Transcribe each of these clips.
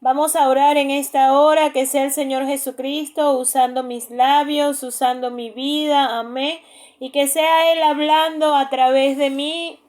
Vamos a orar en esta hora, que sea el Señor Jesucristo usando mis labios, usando mi vida, amén, y que sea Él hablando a través de mí,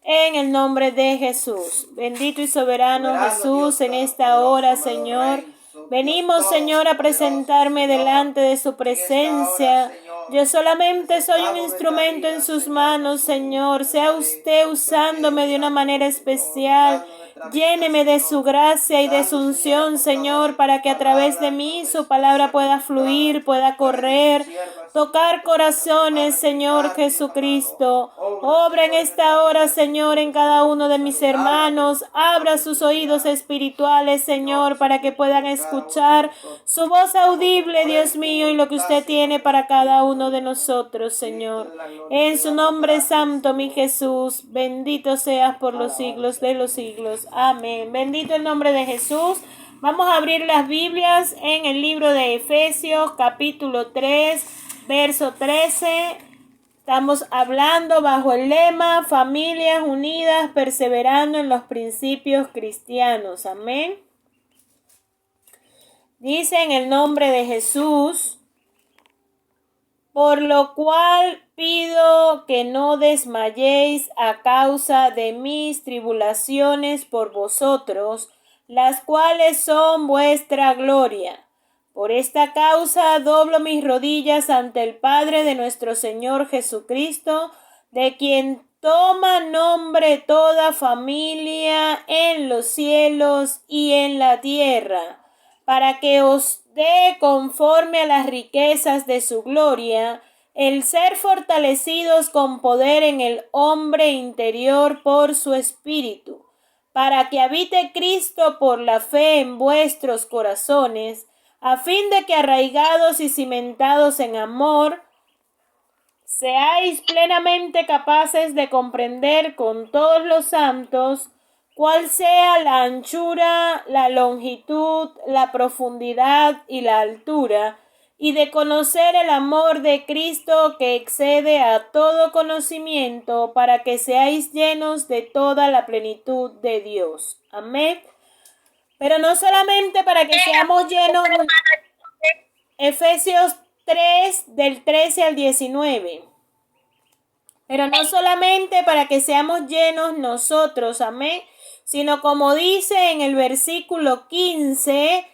en el nombre de Jesús. Bendito y soberano Jesús, en esta hora, Señor, venimos, Señor, a presentarme delante de su presencia. Yo solamente soy un instrumento en sus manos, Señor. Sea usted usándome de una manera especial. Lléneme de su gracia y de su unción, Señor, para que a través de mí su palabra pueda fluir, pueda correr, tocar corazones, Señor Jesucristo. Obra en esta hora, Señor, en cada uno de mis hermanos. Abra sus oídos espirituales, Señor, para que puedan escuchar su voz audible, Dios mío, y lo que usted tiene para cada uno de nosotros, Señor. En su nombre santo, mi Jesús, bendito seas por los siglos de los siglos. Amén. Bendito el nombre de Jesús. Vamos a abrir las Biblias en el libro de Efesios, capítulo 3, verso 13. Estamos hablando bajo el lema Familias unidas perseverando en los principios cristianos. Amén. Dice en el nombre de Jesús: por lo cual pido que no desmayéis a causa de mis tribulaciones por vosotros, las cuales son vuestra gloria. Por esta causa doblo mis rodillas ante el Padre de nuestro Señor Jesucristo, de quien toma nombre toda familia en los cielos y en la tierra, para que os dé conforme a las riquezas de su gloria, el ser fortalecidos con poder en el hombre interior por su espíritu, para que habite Cristo por la fe en vuestros corazones, a fin de que arraigados y cimentados en amor, seáis plenamente capaces de comprender con todos los santos cuál sea la anchura, la longitud, la profundidad y la altura, y de conocer el amor de Cristo que excede a todo conocimiento, para que seáis llenos de toda la plenitud de Dios. Amén. Pero no solamente para que seamos llenos. Efesios 3, del 13 al 19. Pero no solamente para que seamos llenos nosotros, amén, sino como dice en el versículo 15,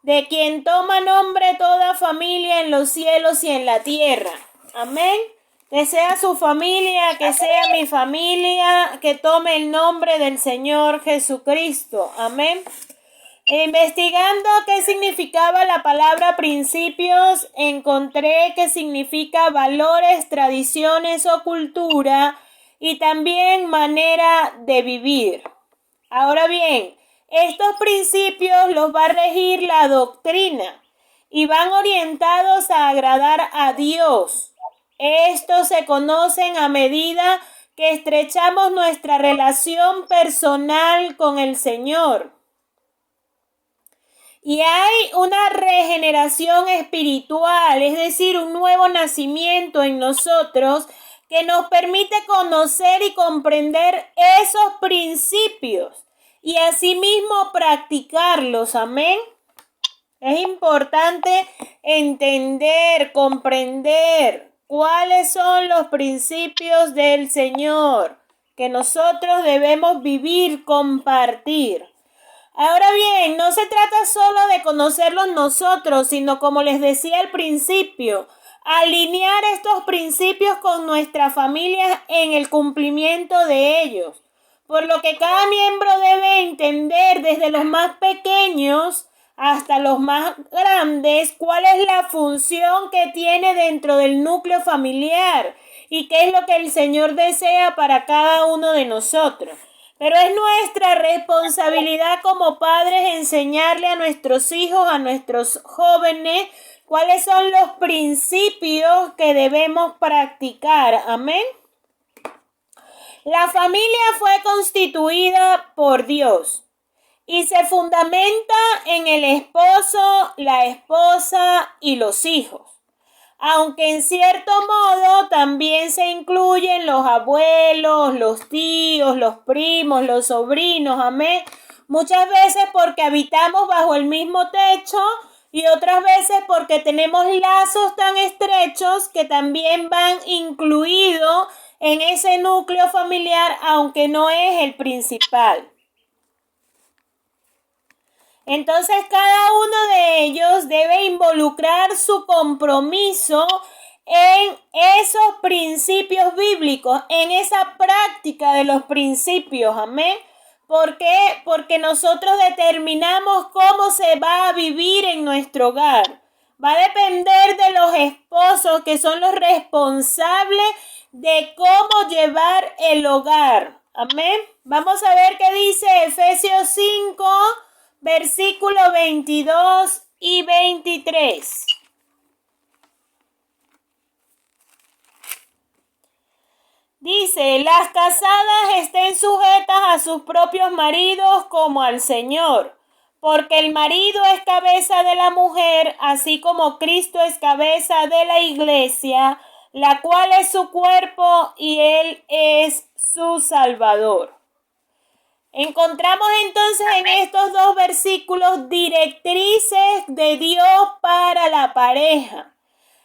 de quien toma nombre toda familia en los cielos y en la tierra. Amén. Que sea su familia, que sea mi familia, que tome el nombre del Señor Jesucristo. Amén. Investigando qué significaba la palabra principios, encontré que significa valores, tradiciones o cultura, y también manera de vivir. Ahora bien, estos principios los va a regir la doctrina y van orientados a agradar a Dios. Estos se conocen a medida que estrechamos nuestra relación personal con el Señor. Y hay una regeneración espiritual, es decir, un nuevo nacimiento en nosotros que nos permite conocer y comprender esos principios y asimismo practicarlos. Amén. Es importante entender, comprender cuáles son los principios del Señor que nosotros debemos vivir, compartir. Ahora bien, no se trata solo de conocerlos nosotros, sino, como les decía al principio, alinear estos principios con nuestra familia en el cumplimiento de ellos. Por lo que cada miembro debe entender, desde los más pequeños hasta los más grandes, cuál es la función que tiene dentro del núcleo familiar y qué es lo que el Señor desea para cada uno de nosotros. Pero es nuestra responsabilidad como padres enseñarle a nuestros hijos, a nuestros jóvenes, cuáles son los principios que debemos practicar. Amén. La familia fue constituida por Dios y se fundamenta en el esposo, la esposa y los hijos. Aunque en cierto modo también se incluyen los abuelos, los tíos, los primos, los sobrinos, amén, Muchas veces porque habitamos bajo el mismo techo y otras veces porque tenemos lazos tan estrechos que también van incluidos en ese núcleo familiar, aunque no es el principal. Entonces cada uno de ellos debe involucrar su compromiso en esos principios bíblicos, en esa práctica de los principios, amén. ¿Por qué? Porque nosotros determinamos cómo se va a vivir en nuestro hogar. Va a depender de los esposos, que son los responsables de cómo llevar el hogar. Amén. Vamos a ver qué dice Efesios 5, versículos 22 y 23. Dice, las casadas estén sujetas a sus propios maridos como al Señor, porque el marido es cabeza de la mujer, así como Cristo es cabeza de la iglesia, la cual es su cuerpo y Él es su Salvador. Encontramos entonces en estos dos versículos directrices de Dios para la pareja.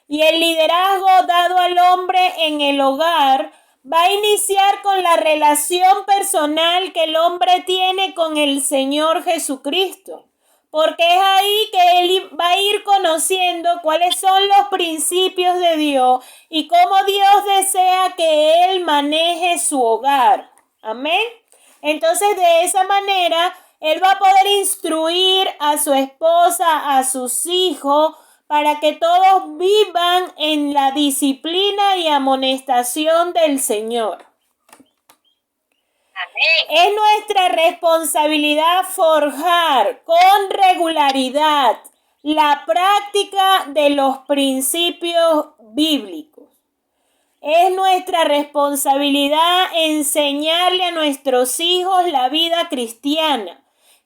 Y el liderazgo dado al hombre en el hogar va a iniciar con la relación personal que el hombre tiene con el Señor Jesucristo. Porque es ahí que él va a ir conociendo cuáles son los principios de Dios y cómo Dios desea que él maneje su hogar. Amén. Entonces, de esa manera, él va a poder instruir a su esposa, a sus hijos, para que todos vivan en la disciplina y amonestación del Señor. Amén. Es nuestra responsabilidad forjar con regularidad la práctica de los principios bíblicos. Es nuestra responsabilidad enseñarle a nuestros hijos la vida cristiana,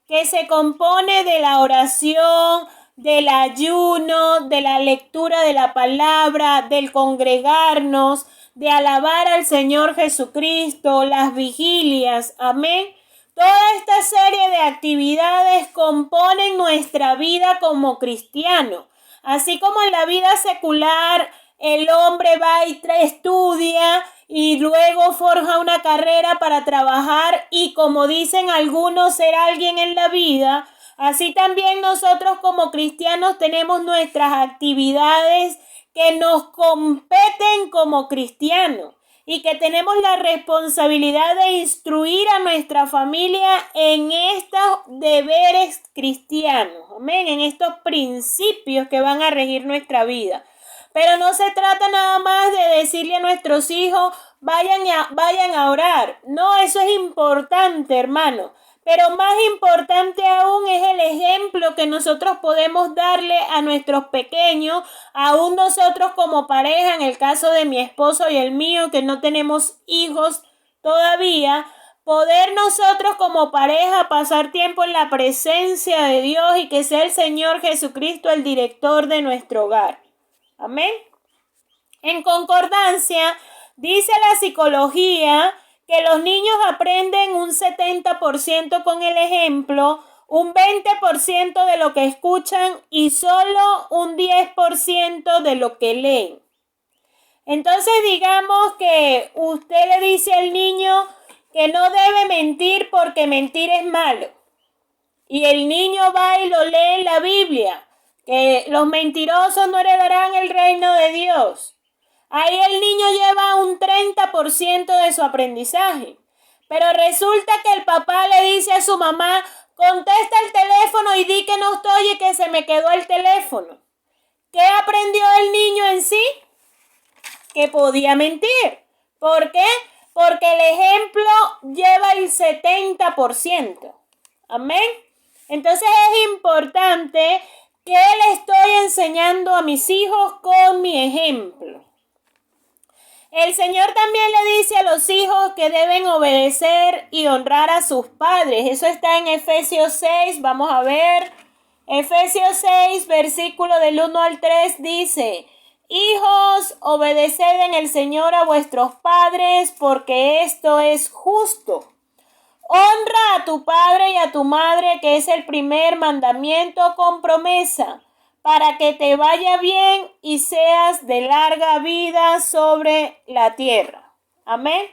que se compone de la oración, del ayuno, de la lectura de la palabra, del congregarnos, de alabar al Señor Jesucristo, las vigilias. Amén. Toda esta serie de actividades componen nuestra vida como cristianos. Así como en la vida secular, el hombre va y estudia y luego forja una carrera para trabajar y, como dicen algunos, ser alguien en la vida. Así también nosotros como cristianos tenemos nuestras actividades que nos competen como cristianos y que tenemos la responsabilidad de instruir a nuestra familia en estos deberes cristianos, amén, en estos principios que van a regir nuestra vida. Pero no se trata nada más de decirle a nuestros hijos, vayan a orar. No, eso es importante, hermano. Pero más importante aún es el ejemplo que nosotros podemos darle a nuestros pequeños, aún nosotros como pareja, en el caso de mi esposo y el mío, que no tenemos hijos todavía, poder nosotros como pareja pasar tiempo en la presencia de Dios y que sea el Señor Jesucristo el director de nuestro hogar. Amén. En concordancia, dice la psicología que los niños aprenden un 70% con el ejemplo, un 20% de lo que escuchan y solo un 10% de lo que leen. Entonces digamos que usted le dice al niño que no debe mentir porque mentir es malo. Y el niño va y lo lee en la Biblia, que los mentirosos no heredarán el reino de Dios. Ahí el niño lleva un 30% de su aprendizaje. Pero resulta que el papá le dice a su mamá, contesta el teléfono y di que no estoy y que se me quedó el teléfono. ¿Qué aprendió el niño en sí? Que podía mentir. ¿Por qué? Porque el ejemplo lleva el 70%. Amén. Entonces es importante que le estoy enseñando a mis hijos con mi ejemplo. El Señor también le dice a los hijos que deben obedecer y honrar a sus padres. Eso está en Efesios 6. Vamos a ver. Efesios 6, versículo del 1 al 3 dice: Hijos, obedeced en el Señor a vuestros padres, porque esto es justo. Honra a tu padre y a tu madre, que es el primer mandamiento con promesa, para que te vaya bien y seas de larga vida sobre la tierra. Amén.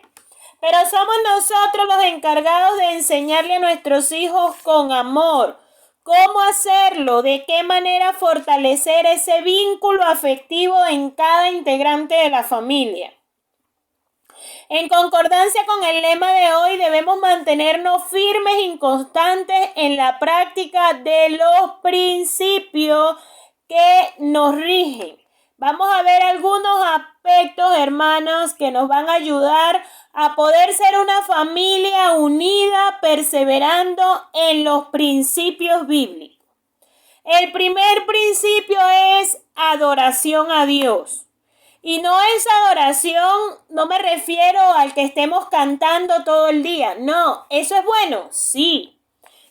Pero somos nosotros los encargados de enseñarle a nuestros hijos con amor cómo hacerlo, de qué manera fortalecer ese vínculo afectivo en cada integrante de la familia. En concordancia con el lema de hoy, debemos mantenernos firmes y constantes en la práctica de los principios que nos rigen. Vamos a ver algunos aspectos, hermanos, que nos van a ayudar a poder ser una familia unida, perseverando en los principios bíblicos. El primer principio es adoración a Dios. Y no es adoración, no me refiero al que estemos cantando todo el día. No, ¿eso es bueno? Sí.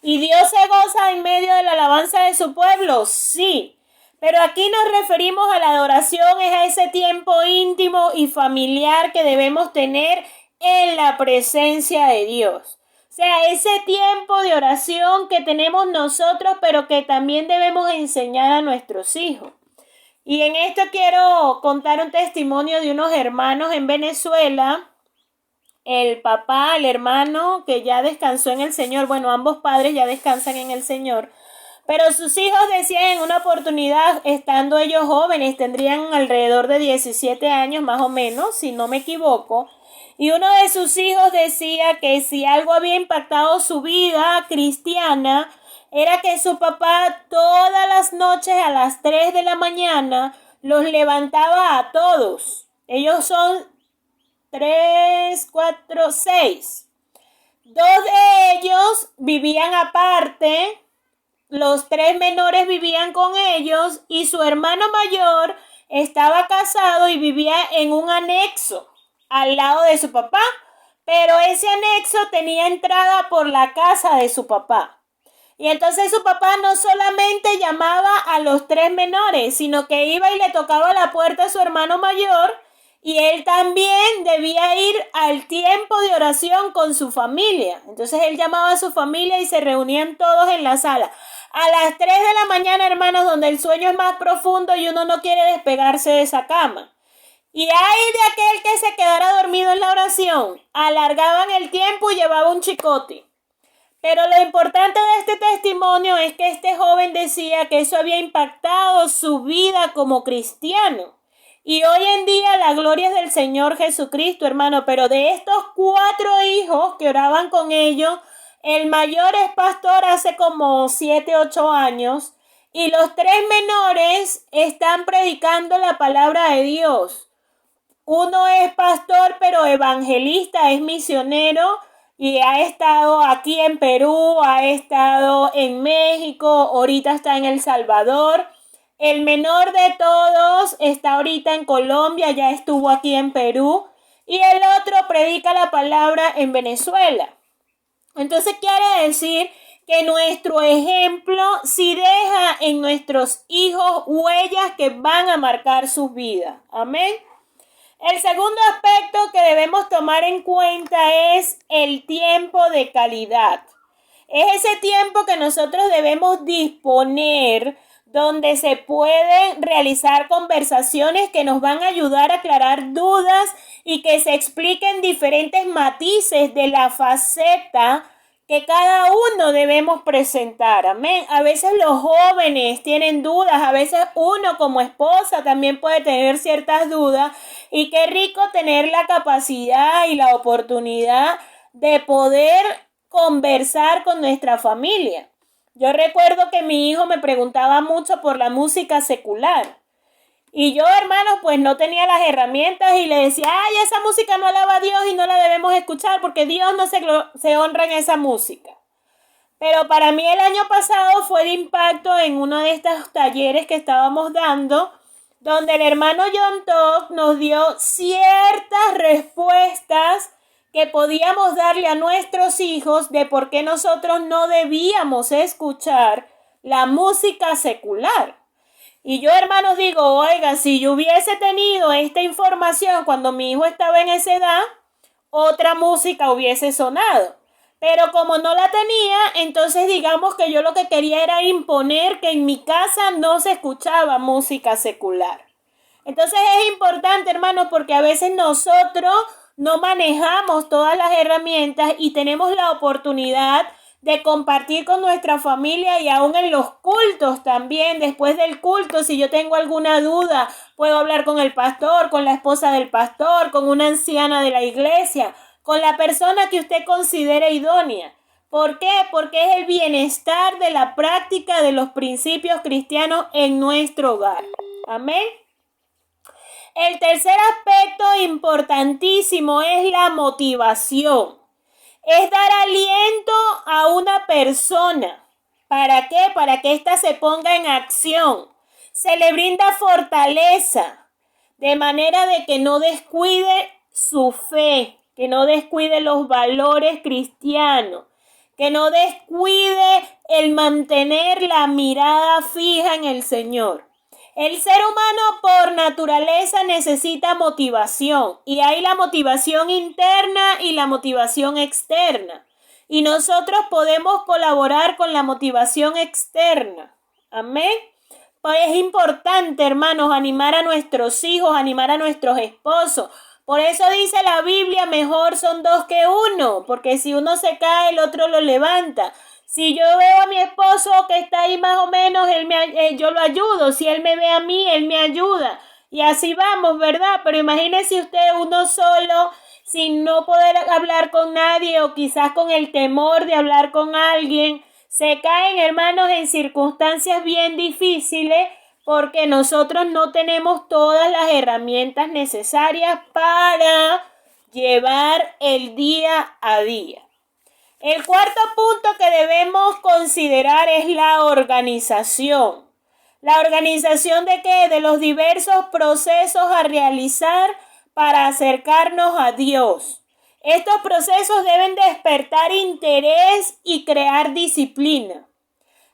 ¿Y Dios se goza en medio de la alabanza de su pueblo? Sí. Pero aquí nos referimos a la adoración, es a ese tiempo íntimo y familiar que debemos tener en la presencia de Dios. O sea, ese tiempo de oración que tenemos nosotros, pero que también debemos enseñar a nuestros hijos. Y en esto quiero contar un testimonio de unos hermanos en Venezuela. El papá, el hermano que ya descansó en el Señor, bueno, ambos padres ya descansan en el Señor, pero sus hijos decían en una oportunidad, estando ellos jóvenes, tendrían alrededor de 17 años más o menos, si no me equivoco, y uno de sus hijos decía que si algo había impactado su vida cristiana, era que su papá todas las noches a las 3 de la mañana los levantaba a todos. Ellos son 3, 4, 6. Dos de ellos vivían aparte, los 3 menores vivían con ellos y su hermano mayor estaba casado y vivía en un anexo al lado de su papá, pero ese anexo tenía entrada por la casa de su papá. Y entonces su papá no solamente llamaba a los 3 menores, sino que iba y le tocaba la puerta a su hermano mayor, y él también debía ir al tiempo de oración con su familia. Entonces él llamaba a su familia y se reunían todos en la sala. A las 3 de la mañana, hermanos, donde el sueño es más profundo y uno no quiere despegarse de esa cama. Y ay de aquel que se quedara dormido en la oración. Alargaban el tiempo y llevaba un chicote. Pero lo importante de este testimonio es que este joven decía que eso había impactado su vida como cristiano. Y hoy en día la gloria es del Señor Jesucristo, hermano. Pero de estos 4 hijos que oraban con ellos, el mayor es pastor hace como 7, 8 años. Y los 3 menores están predicando la palabra de Dios. Uno es pastor, pero evangelista, es misionero. Y ha estado aquí en Perú, ha estado en México, ahorita está en El Salvador. El menor de todos está ahorita en Colombia, ya estuvo aquí en Perú. Y el otro predica la palabra en Venezuela. Entonces quiere decir que nuestro ejemplo sí deja en nuestros hijos huellas que van a marcar sus vidas. Amén. El segundo aspecto que debemos tomar en cuenta es el tiempo de calidad. Es ese tiempo que nosotros debemos disponer donde se pueden realizar conversaciones que nos van a ayudar a aclarar dudas y que se expliquen diferentes matices de la faceta que cada uno debemos presentar. Amén. A veces los jóvenes tienen dudas, a veces uno como esposa también puede tener ciertas dudas, y qué rico tener la capacidad y la oportunidad de poder conversar con nuestra familia. Yo recuerdo que mi hijo me preguntaba mucho por la música secular. Y yo, hermano, pues no tenía las herramientas y le decía, ay, esa música no alaba a Dios y no la debemos escuchar porque Dios no se honra en esa música. Pero para mí el año pasado fue de impacto en uno de estos talleres que estábamos dando, donde el hermano John Todd nos dio ciertas respuestas que podíamos darle a nuestros hijos de por qué nosotros no debíamos escuchar la música secular. Y yo, hermanos, digo, oiga, si yo hubiese tenido esta información cuando mi hijo estaba en esa edad, otra música hubiese sonado. Pero como no la tenía, entonces digamos que yo lo que quería era imponer que en mi casa no se escuchaba música secular. Entonces es importante, hermanos, porque a veces nosotros no manejamos todas las herramientas y tenemos la oportunidad de compartir con nuestra familia y aún en los cultos también. Después del culto, si yo tengo alguna duda, puedo hablar con el pastor, con la esposa del pastor, con una anciana de la iglesia, con la persona que usted considere idónea. ¿Por qué? Porque es el bienestar de la práctica de los principios cristianos en nuestro hogar. Amén. El tercer aspecto importantísimo es la motivación. Es dar aliento a una persona. ¿Para qué? Para que ésta se ponga en acción. Se le brinda fortaleza, de manera de que no descuide su fe, que no descuide los valores cristianos, que no descuide el mantener la mirada fija en el Señor. El ser humano por naturaleza necesita motivación y hay la motivación interna y la motivación externa. Y nosotros podemos colaborar con la motivación externa. Amén. Pues es importante, hermanos, animar a nuestros hijos, animar a nuestros esposos. Por eso dice la Biblia, mejor son dos que uno, porque si uno se cae, el otro lo levanta. Si yo veo a mi esposo que está ahí más o menos, yo lo ayudo. Si él me ve a mí, él me ayuda. Y así vamos, ¿verdad? Pero imagínese usted uno solo, sin no poder hablar con nadie o quizás con el temor de hablar con alguien. Se caen, hermanos, en circunstancias bien difíciles porque nosotros no tenemos todas las herramientas necesarias para llevar el día a día. El cuarto punto que debemos considerar es la organización. ¿La organización de qué? De los diversos procesos a realizar para acercarnos a Dios. Estos procesos deben despertar interés y crear disciplina.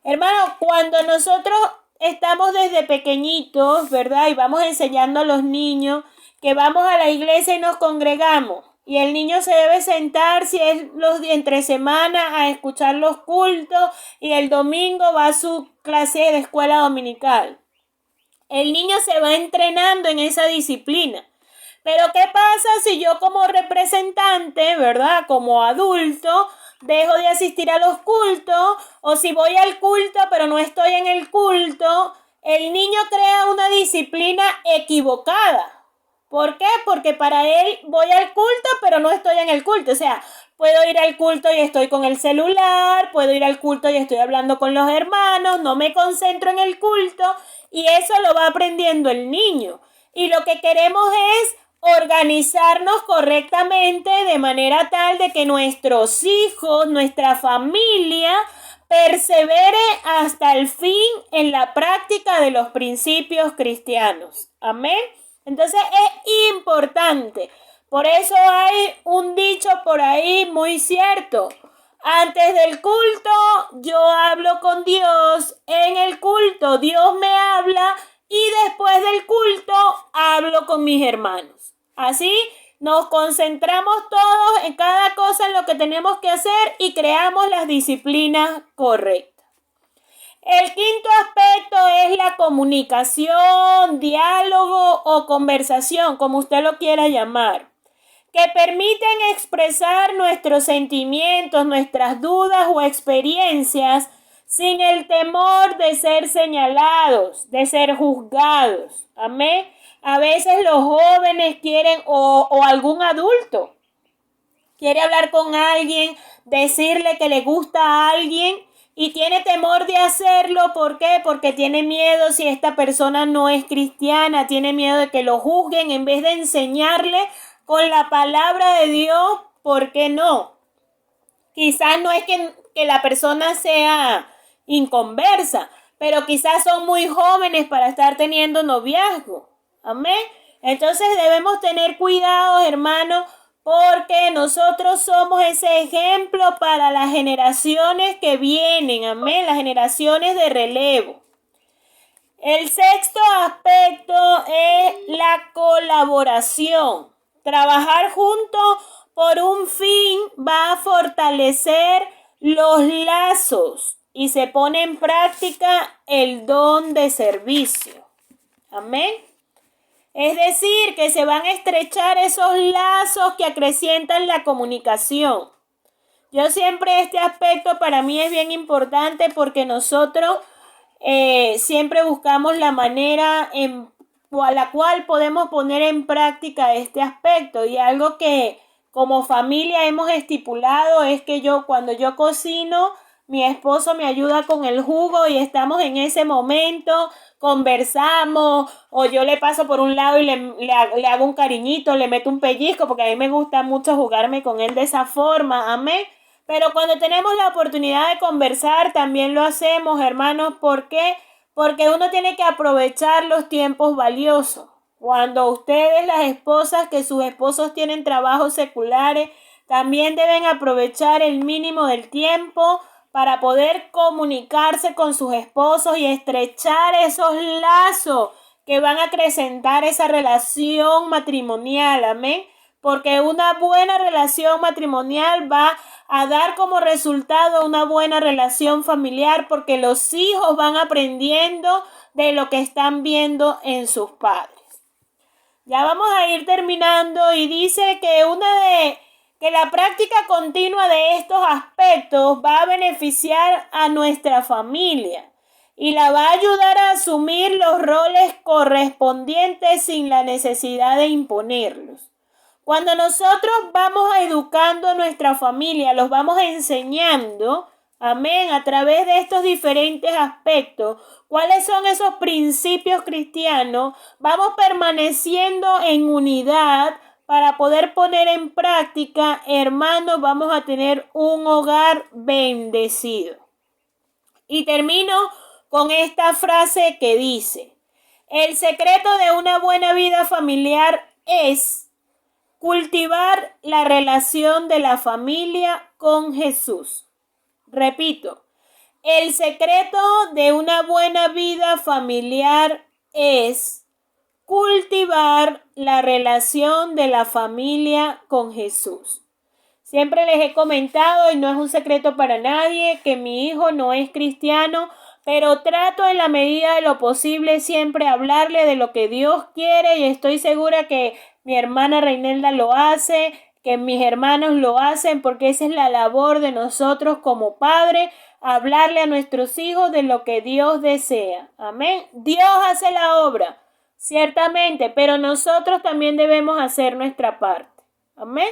Hermano, cuando nosotros estamos desde pequeñitos, ¿verdad? Y vamos enseñando a los niños que vamos a la iglesia y nos congregamos. Y el niño se debe sentar si es entre semana a escuchar los cultos y el domingo va a su clase de escuela dominical. El niño se va entrenando en esa disciplina. Pero ¿qué pasa si yo como representante, ¿verdad? Como adulto, dejo de asistir a los cultos o si voy al culto pero no estoy en el culto? El niño crea una disciplina equivocada. ¿Por qué? Porque para él voy al culto, pero no estoy en el culto. O sea, puedo ir al culto y estoy con el celular, puedo ir al culto y estoy hablando con los hermanos, no me concentro en el culto y eso lo va aprendiendo el niño. Y lo que queremos es organizarnos correctamente de manera tal de que nuestros hijos, nuestra familia, persevere hasta el fin en la práctica de los principios cristianos. Amén. Entonces es importante. Por eso hay un dicho por ahí muy cierto. Antes del culto yo hablo con Dios. En el culto Dios me habla. Y después del culto hablo con mis hermanos. Así nos concentramos todos en cada cosa en lo que tenemos que hacer y creamos las disciplinas correctas. El quinto aspecto es la comunicación, diálogo o conversación, como usted lo quiera llamar, que permiten expresar nuestros sentimientos, nuestras dudas o experiencias sin el temor de ser señalados, de ser juzgados. Amén. A veces los jóvenes quieren o algún adulto quiere hablar con alguien, decirle que le gusta a alguien y tiene temor de hacerlo. ¿Por qué? Porque tiene miedo si esta persona no es cristiana, tiene miedo de que lo juzguen en vez de enseñarle con la palabra de Dios. ¿Por qué no? Quizás no es que la persona sea inconversa, pero quizás son muy jóvenes para estar teniendo noviazgo. Amén. Entonces debemos tener cuidado, hermanos, porque nosotros somos ese ejemplo para las generaciones que vienen, amén, las generaciones de relevo. El sexto aspecto es la colaboración. Trabajar juntos por un fin va a fortalecer los lazos y se pone en práctica el don de servicio. Amén. Es decir, que se van a estrechar esos lazos que acrecientan la comunicación. Yo siempre este aspecto para mí es bien importante porque nosotros siempre buscamos la manera a la cual podemos poner en práctica este aspecto, y algo que como familia hemos estipulado es que cuando yo cocino, mi esposo me ayuda con el jugo y estamos en ese momento, conversamos, o yo le paso por un lado y le hago un cariñito, le meto un pellizco, porque a mí me gusta mucho jugarme con él de esa forma, amén. Pero cuando tenemos la oportunidad de conversar, también lo hacemos, hermanos. ¿Por qué? Porque uno tiene que aprovechar los tiempos valiosos. Cuando ustedes, las esposas, que sus esposos tienen trabajos seculares, también deben aprovechar el mínimo del tiempo para poder comunicarse con sus esposos y estrechar esos lazos que van a acrecentar esa relación matrimonial. Amén. Porque una buena relación matrimonial va a dar como resultado una buena relación familiar, porque los hijos van aprendiendo de lo que están viendo en sus padres. Ya vamos a ir terminando, y dice que la práctica continua de estos aspectos va a beneficiar a nuestra familia y la va a ayudar a asumir los roles correspondientes sin la necesidad de imponerlos. Cuando nosotros vamos educando a nuestra familia, los vamos enseñando, amén, a través de estos diferentes aspectos, cuáles son esos principios cristianos, vamos permaneciendo en unidad para poder poner en práctica, hermanos, vamos a tener un hogar bendecido. Y termino con esta frase que dice: el secreto de una buena vida familiar es cultivar la relación de la familia con Jesús. Repito, el secreto de una buena vida familiar es cultivar la relación de la familia con Jesús. Siempre les he comentado, y no es un secreto para nadie, que mi hijo no es cristiano, pero trato en la medida de lo posible siempre hablarle de lo que Dios quiere, y estoy segura que mi hermana Reinelda lo hace, que mis hermanos lo hacen, porque esa es la labor de nosotros como padres, hablarle a nuestros hijos de lo que Dios desea. Amén. Dios hace la obra, ciertamente, pero nosotros también debemos hacer nuestra parte. Amén.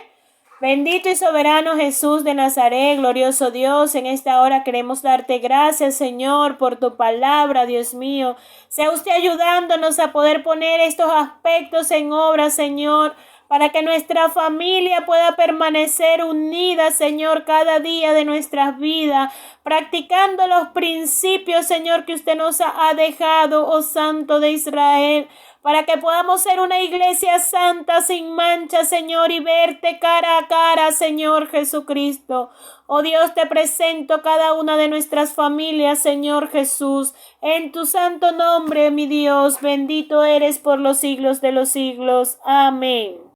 Bendito y soberano Jesús de Nazaret, glorioso Dios, en esta hora queremos darte gracias, Señor, por tu palabra, Dios mío. Sea usted ayudándonos a poder poner estos aspectos en obra, Señor, para que nuestra familia pueda permanecer unida, Señor, cada día de nuestras vidas, practicando los principios, Señor, que usted nos ha dejado, oh Santo de Israel, para que podamos ser una iglesia santa, sin mancha, Señor, y verte cara a cara, Señor Jesucristo. Oh Dios, te presento cada una de nuestras familias, Señor Jesús, en tu santo nombre, mi Dios, bendito eres por los siglos de los siglos. Amén.